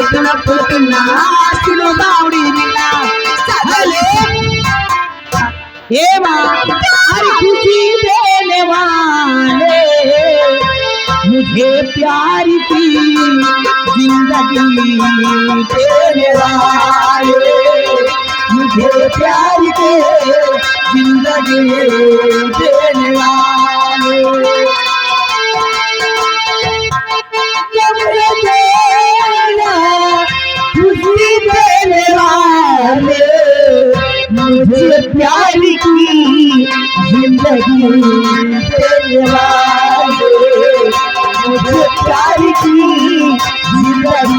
पुलपुट नाचलो बावड़ी मिला चले हे माँ अरे खुशी देने वाले मुझे प्यार की जिंदगी देने वाले मुझे प्यार की जिंदगी देने वाले खुशी देने वाले मुझे प्यार की जिंदगी देने वाले मुझे प्यार की जिंदगी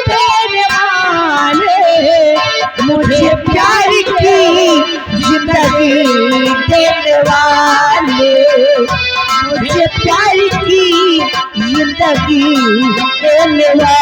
देने वाले मुझे प्यार की जिंदगी देने वाले मुझे प्यार की जिंदगी देने वाले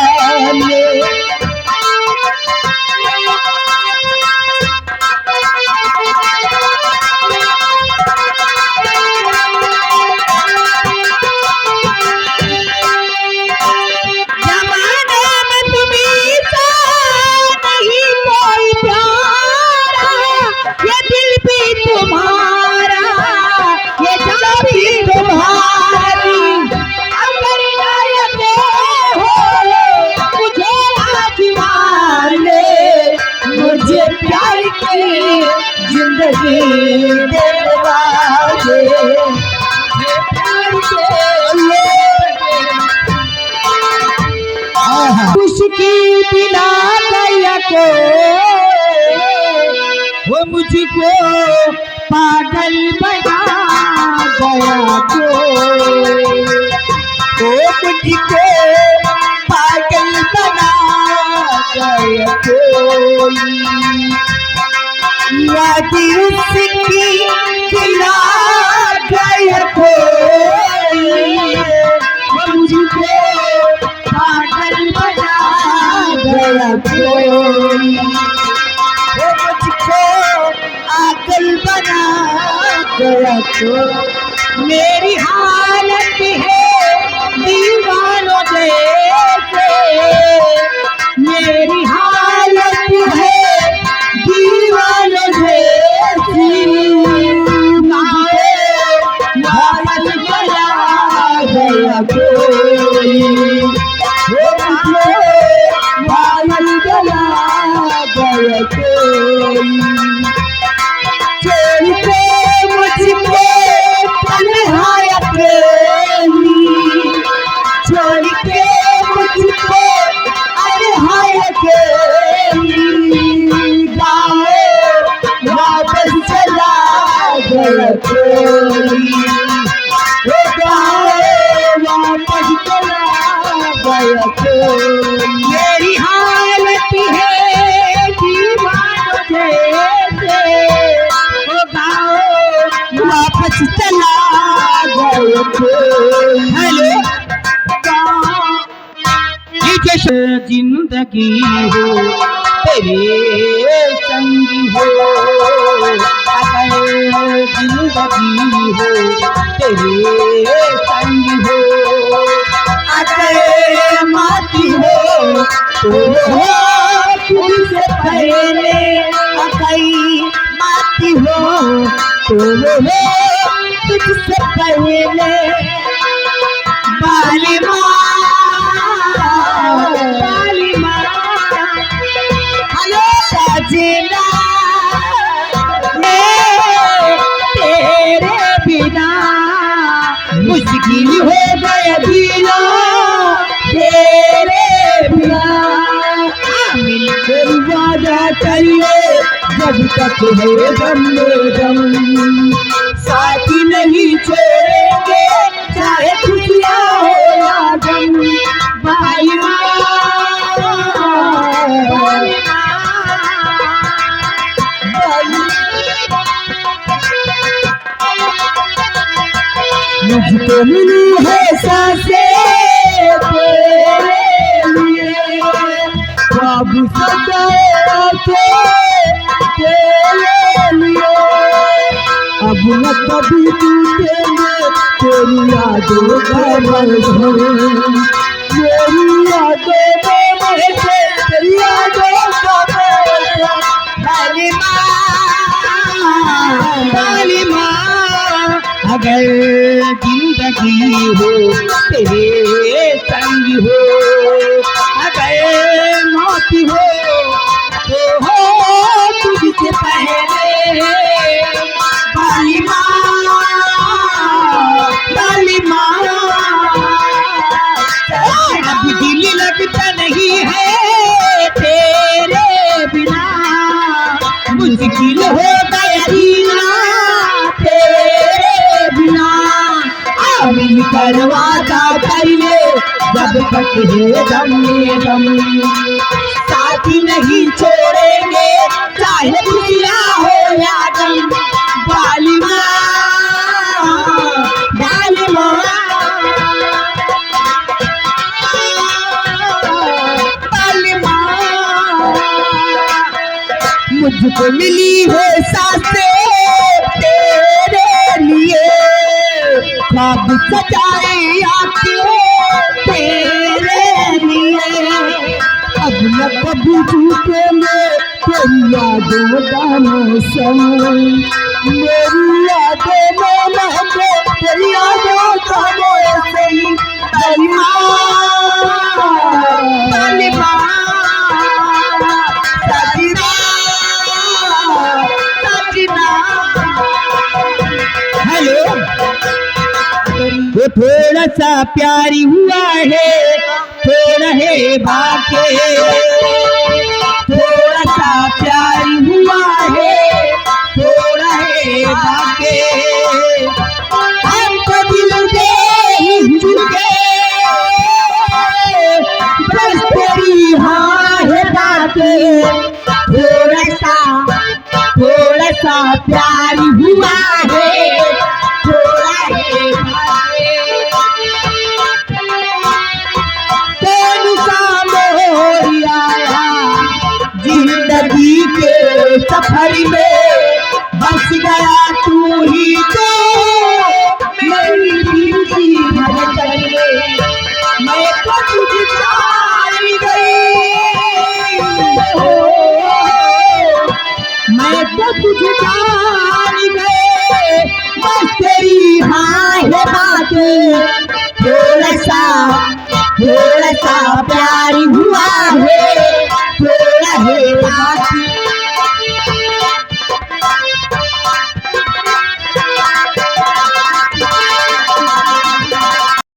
जिंदगी देने वाले उसकी बिना गया को वो मुझको पागल बना गया को मुझको पागल बना गया कोई याद उसकी खिला गया कोई मुझको पागल बना गया कोई मुझको पागल बना गया कोई मेरी हालत है दीवानों जैसे मेरी हालत है दीवानों जैसी पागल बना गया कोई पागल बना गया कोई छोड़ के मुझको तन्हाई अकेली छोड़ के मुझको तन्हाई अकेली वापस चला गया कोई वापस चला गया कोई मेरी हालत है दीवानों जैसे वापस चला गया कोई हेलो जिंदगी हो तेरे संग हो अगर जिंदगी हो तेरे संग हो अगर हो तुझसे पहले बाली माँ हेलो सजना तेरे बिना मुश्किल हो गया जीना तेरे बिना मिलकर वादा करिए जब तक है दम में दम साथी नहीं छोड़ेंगे चाहे खुशियाँ हो या गम भाई मुझको मिली है सांसें तेरे लिए ख्वाब सजाए थे तेरे लिए अब न कभी टूटेंगे तेरी यादों का मलबा मेरी यादों में बहके तेरी यादों का मलबा बाली माँ अगर जिंदगी हो तेरे संग हो अगर मौत हो तो हो तुझसे पहले बाली माँ अब दिल लगता नहीं है तेरे बिना मुश्किल हो गया जीना तेरे बिना मिल कर वादा करिए जब तक है दम में दम साथी नहीं छोड़ेंगे चाहे खुशियाँ हो या गम बाली माँ मुझको मिली है सांसें तेरे लिए ख्वाब सजाए आंखें तेरे लिए अब न कभी टूटेंगे तेरी यादों का मौसम मेरी यादों में महके तेरी यादों का मौसम बाली माँ हेलो वो थोड़ा सा प्यारी हुआ है थोड़ा है बाके थोड़ा सा प्यारी हुआ है थोड़ा है बाके हमको दिल दे चुके बस तेरी हाँ है बाके थोड़ा सा प्यारी हुआ है थोड़ा है कौन सा मोड़ आया जिंदगी के सफर में बस गया तू ही तो मेरी दिल की धड़कन में मैं तो तुझे जान गई मैं तो तुझे जान गए बस तेरी हाँ है बातें थोड़ा सा प्यारी